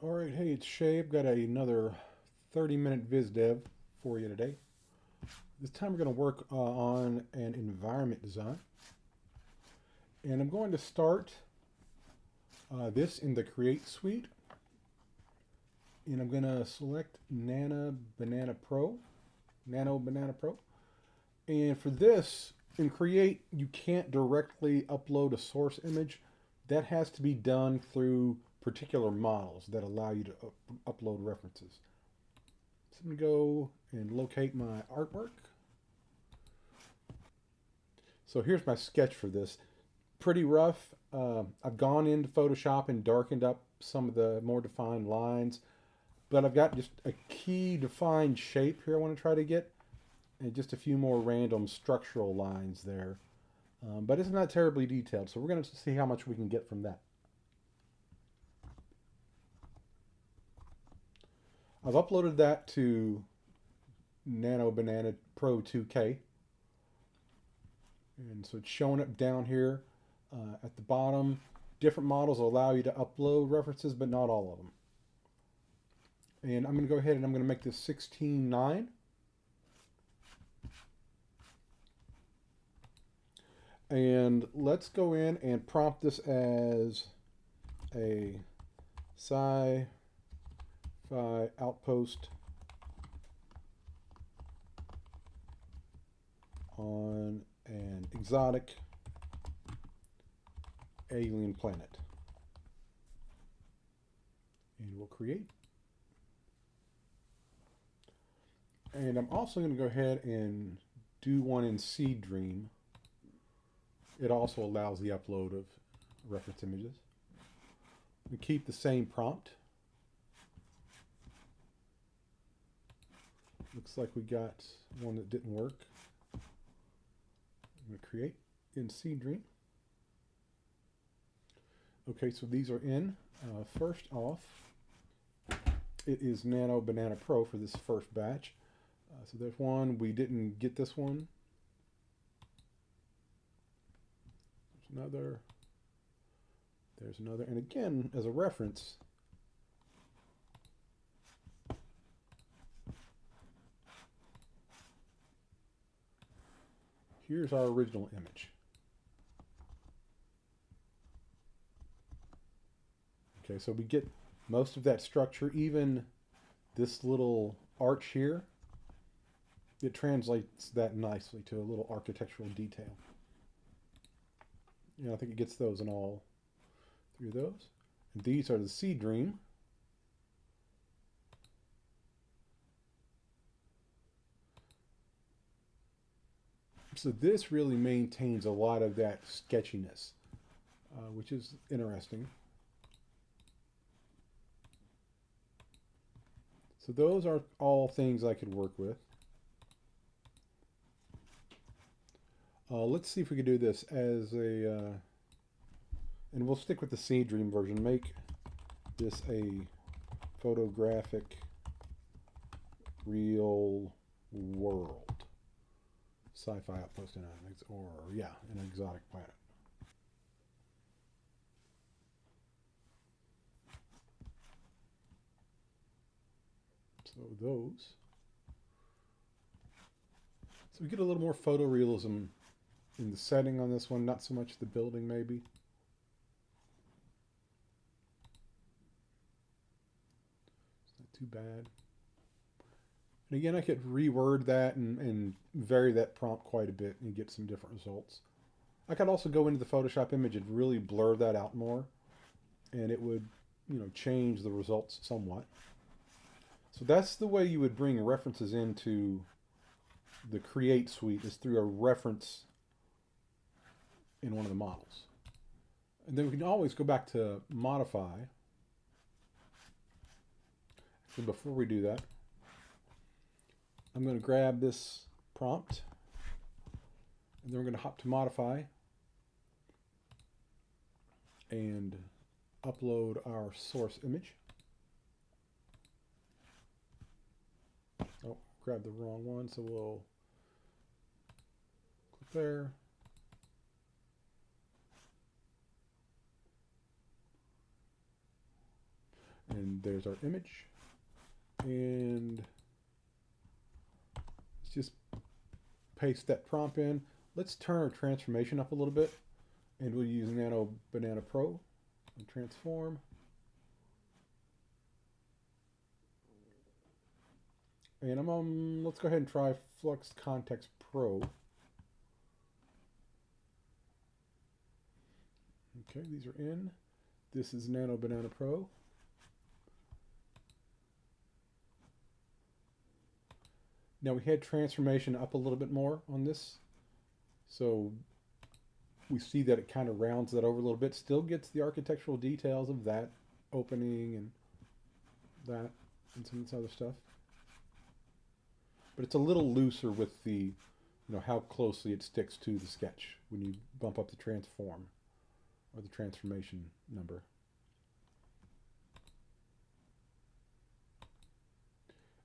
Alright, hey, it's Shay. I've got another 30-minute Vis Dev for you today. This time we're going to work on an environment design. And I'm going to start this in the Create suite. And I'm going to select Nano Banana Pro. And for this, in Create, you can't directly upload a source image. That has to be done through particular models that allow you to upload references. So I'm going to go and locate my artwork. So here's my sketch for this. Pretty rough. I've gone into Photoshop and darkened up some of the more defined lines, but I've got just a key defined shape here I want to try to get, and just a few more random structural lines there. But it's not terribly detailed, so we're going to see how much we can get from that. I've uploaded that to Nano Banana Pro 2K. And so it's showing up down here at the bottom. Different models will allow you to upload references, but not all of them. And I'm going to go ahead and I'm going to make this 16:9. And let's go in and prompt this as a sci-fi outpost on an exotic alien planet. And we'll create. And I'm also going to go ahead and do one in Seed Dream. It also allows the upload of reference images. We keep the same prompt. Looks like we got one that didn't work. I'm going to create in Seed Dream. Okay, so these are in. First off, it is Nano Banana Pro for this first batch. So there's one. We didn't get this one. There's another. There's another. And again, as a reference, here's our original image. Okay, so we get most of that structure, even this little arch here. It translates that nicely to a little architectural detail. Yeah, I think it gets those in all three of those. And these are the Seed Dream. So this really maintains a lot of that sketchiness, which is interesting. So those are all things I could work with. Let's see if we can do this as a, and we'll stick with the Seed Dream version. Make this a photographic real world sci-fi outpost in an exotic planet. So those. So we get a little more photorealism in the setting on this one, not so much the building maybe. It's not too bad. And again, I could reword that and vary that prompt quite a bit and get some different results. I could also go into the Photoshop image and really blur that out more, and it would, change the results somewhat. So that's the way you would bring references into the Create suite, is through a reference in one of the models. And then we can always go back to modify. So before we do that, I'm going to grab this prompt, and then we're going to hop to modify and upload our source image. Oh, grabbed the wrong one, so we'll click there. And there's our image. And let's just paste that prompt in. Let's turn our transformation up a little bit. And we'll use Nano Banana Pro and transform. And let's go ahead and try Flux Context Pro. Okay, these are in. This is Nano Banana Pro. Now we had transformation up a little bit more on this. So we see that it kind of rounds that over a little bit. Still gets the architectural details of that opening and that and some of this other stuff. But it's a little looser with the, how closely it sticks to the sketch when you bump up the transform or the transformation number.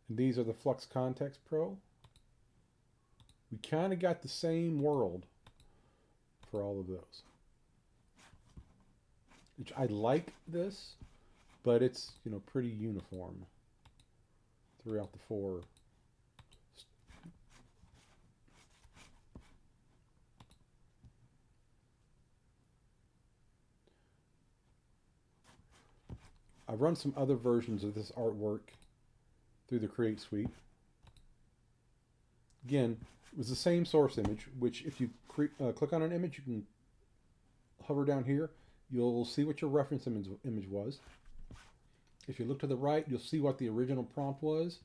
And these are the Flux Context Pro. We kind of got the same world for all of those. Which I like this, but it's, pretty uniform throughout the four. I've run some other versions of this artwork through the Create Suite. Again, it was the same source image, which if you click on an image, you can hover down here. You'll see what your reference image was. If you look to the right, you'll see what the original prompt was.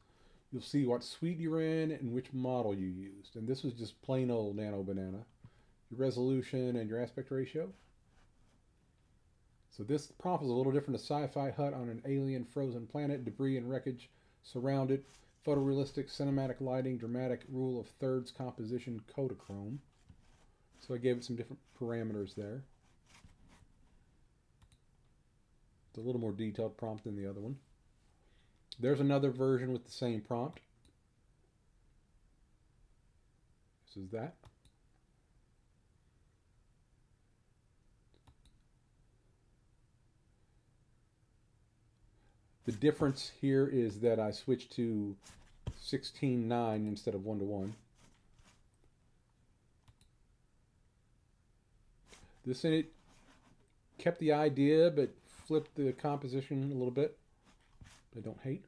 You'll see what suite you're in and which model you used. And this was just plain old Nano Banana. Your resolution and your aspect ratio. So this prompt is a little different. A sci-fi hut on an alien frozen planet, debris and wreckage surround it. Photorealistic, cinematic lighting, dramatic rule of thirds composition, Kodachrome. So I gave it some different parameters there. It's a little more detailed prompt than the other one. There's another version with the same prompt. This is that. The difference here is that I switched to 16:9 instead of 1:1. This in it kept the idea, but flipped the composition a little bit. I don't hate.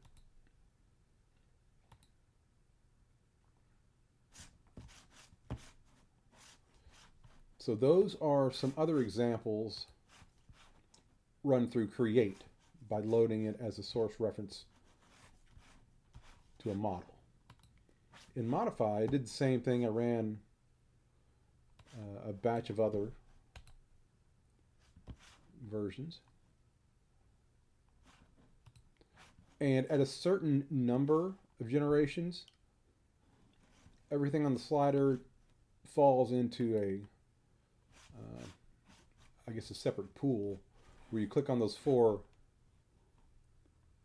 So those are some other examples run through Create by loading it as a source reference to a model. In Modify, I did the same thing. I ran a batch of other versions. And at a certain number of generations, everything on the slider falls into a separate pool where you click on those four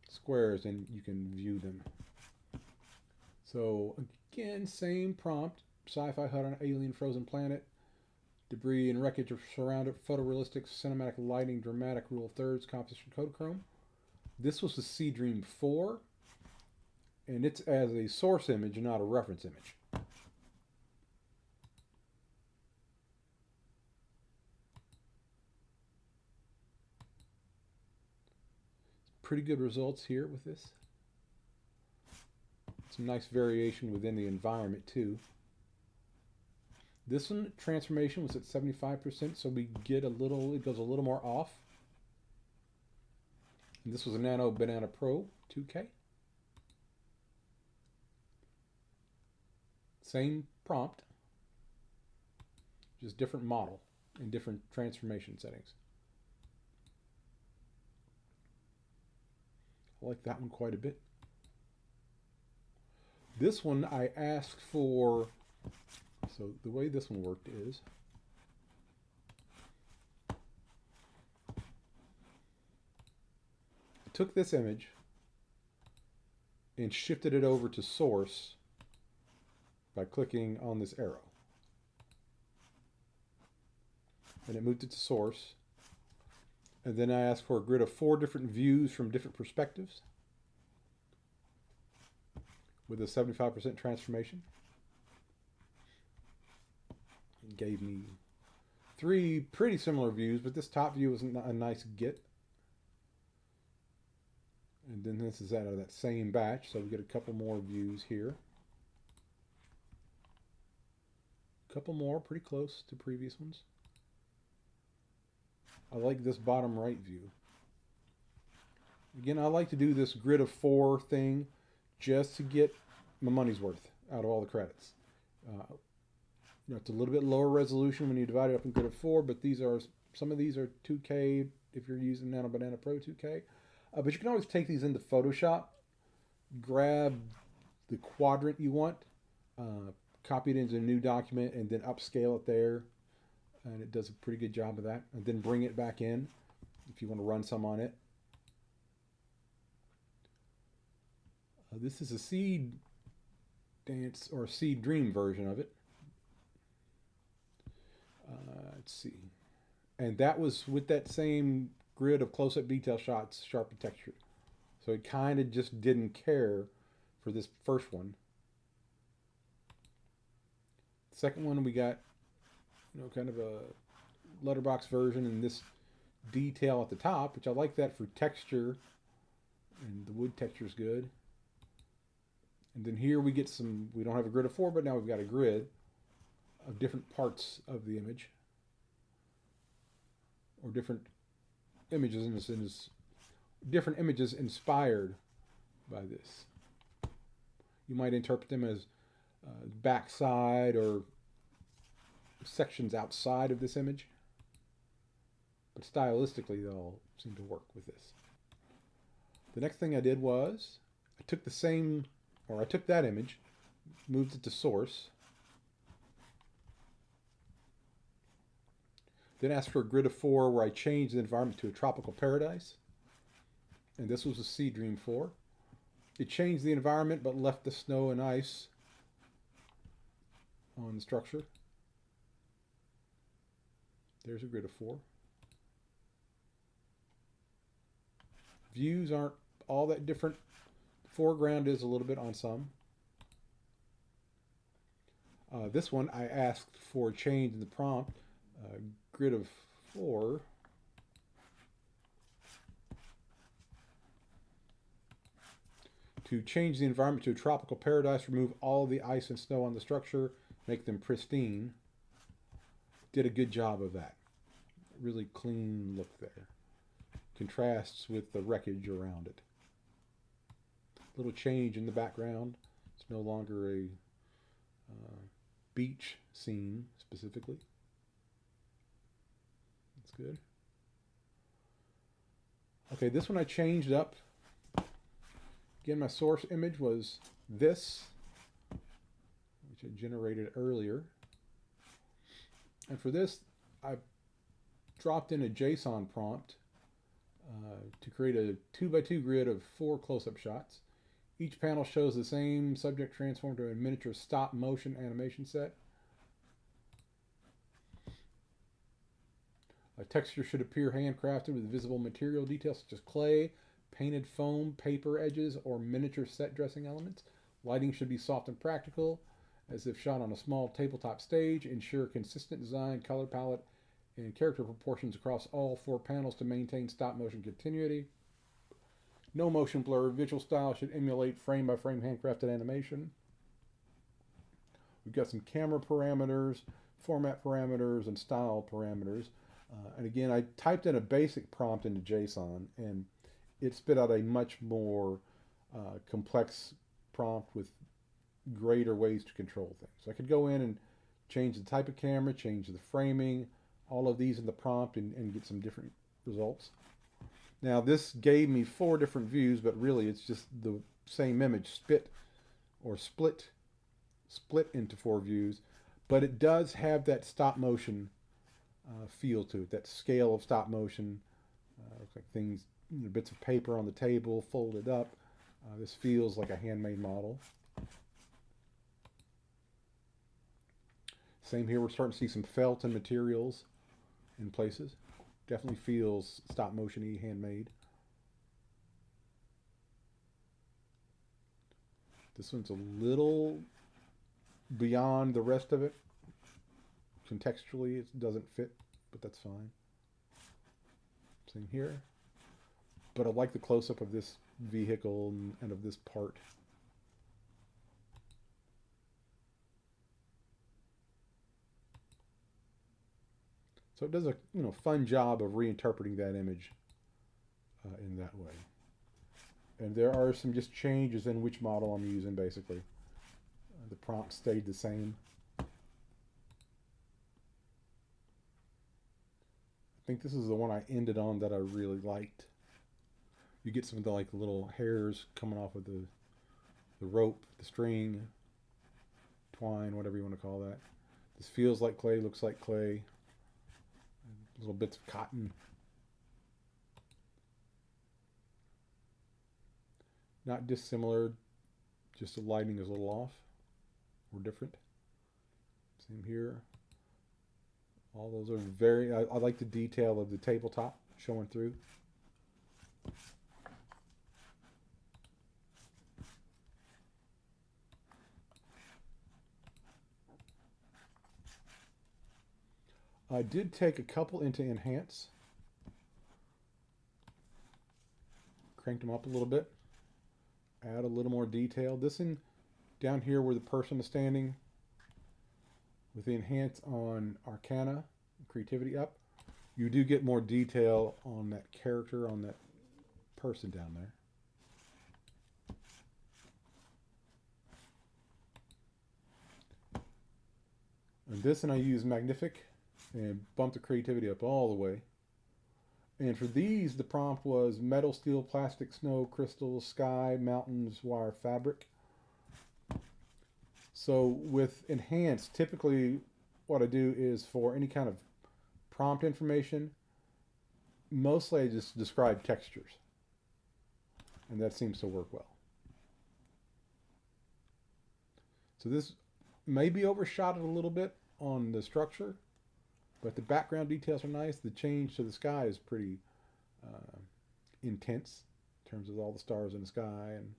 squares and you can view them. So again, same prompt, sci-fi hut on an alien frozen planet, debris and wreckage surround it, photorealistic, cinematic lighting, dramatic rule of thirds, composition, Kodachrome. This was the Seedream 4, and it's as a source image, not a reference image. Pretty good results here with this. Some nice variation within the environment too. This one, transformation was at 75%, so we get it goes a little more off. And this was a Nano Banana Pro 2K. Same prompt, just different model and different transformation settings. I like that one quite a bit. This one I asked for, so the way this one worked is, I took this image and shifted it over to source by clicking on this arrow. And it moved it to source. And then I ask for a grid of 4 different views from different perspectives with a 75% transformation. It gave me 3 pretty similar views, but this top view was a nice get. And then this is out of that same batch, so we get a couple more views here. A couple more, pretty close to previous ones. I like this bottom right view. Again, I like to do this grid of 4 thing just to get my money's worth out of all the credits. It's a little bit lower resolution when you divide it up in grid of 4, but some of these are 2K if you're using Nano Banana Pro 2K. But you can always take these into Photoshop, grab the quadrant you want, copy it into a new document, and then upscale it there. And it does a pretty good job of that. And then bring it back in if you want to run some on it. This is a Seed Dance or Seed Dream version of it. Let's see. And that was with that same grid of close-up detail shots, sharpened texture. So it kind of just didn't care for this first one. The second one we got, kind of a letterbox version and this detail at the top, which I like that for texture, and the wood texture is good. And then here we get we don't have a grid of 4, but now we've got a grid of different parts of the image, or different images, different images inspired by this. You might interpret them as backside or sections outside of this image, but stylistically they all seem to work with this. The next thing I did was I took that image, moved it to source, then asked for a grid of 4 where I changed the environment to a tropical paradise, and this was a Seed Dream 4. It changed the environment but left the snow and ice on the structure. There's a grid of 4. Views aren't all that different. The foreground is a little bit on some. This one I asked for a change in the prompt. Grid of 4. To change the environment to a tropical paradise, remove all the ice and snow on the structure, make them pristine. Did a good job of that. Really clean look there. Contrasts with the wreckage around it. Little change in the background. It's no longer a beach scene specifically. That's good. Okay, this one I changed up. Again, my source image was this, which I generated earlier. And for this, I dropped in a JSON prompt to create a 2x2 grid of 4 close-up shots. Each panel shows the same subject transformed to a miniature stop motion animation set. A texture should appear handcrafted with visible material details such as clay, painted foam, paper edges, or miniature set dressing elements. Lighting should be soft and practical, as if shot on a small tabletop stage. Ensure consistent design, color palette, and character proportions across all 4 panels to maintain stop motion continuity. No motion blur. Visual style should emulate frame-by-frame handcrafted animation. We've got some camera parameters, format parameters, and style parameters. And again, I typed in a basic prompt into JSON, and it spit out a much more complex prompt with greater ways to control things. So I could go in and change the type of camera, change the framing, all of these in the prompt, and get some different results. Now this gave me 4 different views, but really it's just the same image split into 4 views, but it does have that stop motion feel to it, that scale of stop motion. Looks like things, bits of paper on the table folded up. This feels like a handmade model. Same here, we're starting to see some felt and materials in places. Definitely feels stop motion-y, handmade. This one's a little beyond the rest of it. Contextually, it doesn't fit, but that's fine. Same here. But I like the close-up of this vehicle and of this part. So it does a fun job of reinterpreting that image in that way. And there are some just changes in which model I'm using, basically. The prompt stayed the same. I think this is the one I ended on that I really liked. You get some of the little hairs coming off of the rope, the string, twine, whatever you want to call that. This feels like clay, looks like clay. Little bits of cotton. Not dissimilar, just the lighting is a little off or different. Same here. All those are very, I like the detail of the tabletop showing through. I did take a couple into Enhance. Cranked them up a little bit. Add a little more detail. This in down here where the person is standing, with the Enhance on Arcana, creativity up, you do get more detail on that character, on that person down there. And this, and I use Magnific and bump the creativity up all the way. And for these, the prompt was metal, steel, plastic, snow, crystals, sky, mountains, wire, fabric. So with Enhance, typically what I do is for any kind of prompt information, mostly I just describe textures. And that seems to work well. So this may be overshot a little bit on the structure, but the background details are nice. The change to the sky is pretty intense in terms of all the stars in the sky, and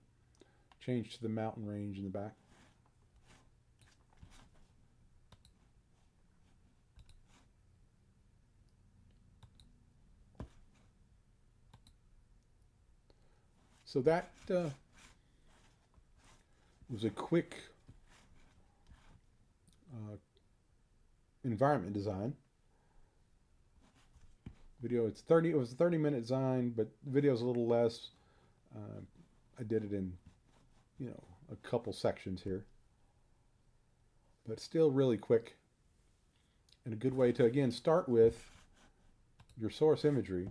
change to the mountain range in the back. So that was a quick environment design video. It was a 30-minute design, but the video is a little less. I did it in a couple sections here, but still really quick, and a good way to again start with your source imagery,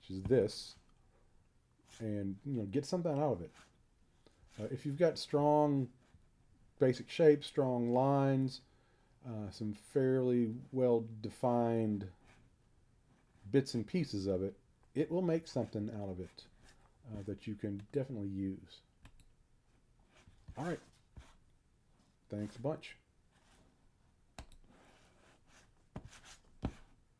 which is this, and get something out of it. If you've got strong basic shapes, strong lines, some fairly well-defined bits and pieces of it, it will make something out of it that you can definitely use. All right. Thanks a bunch.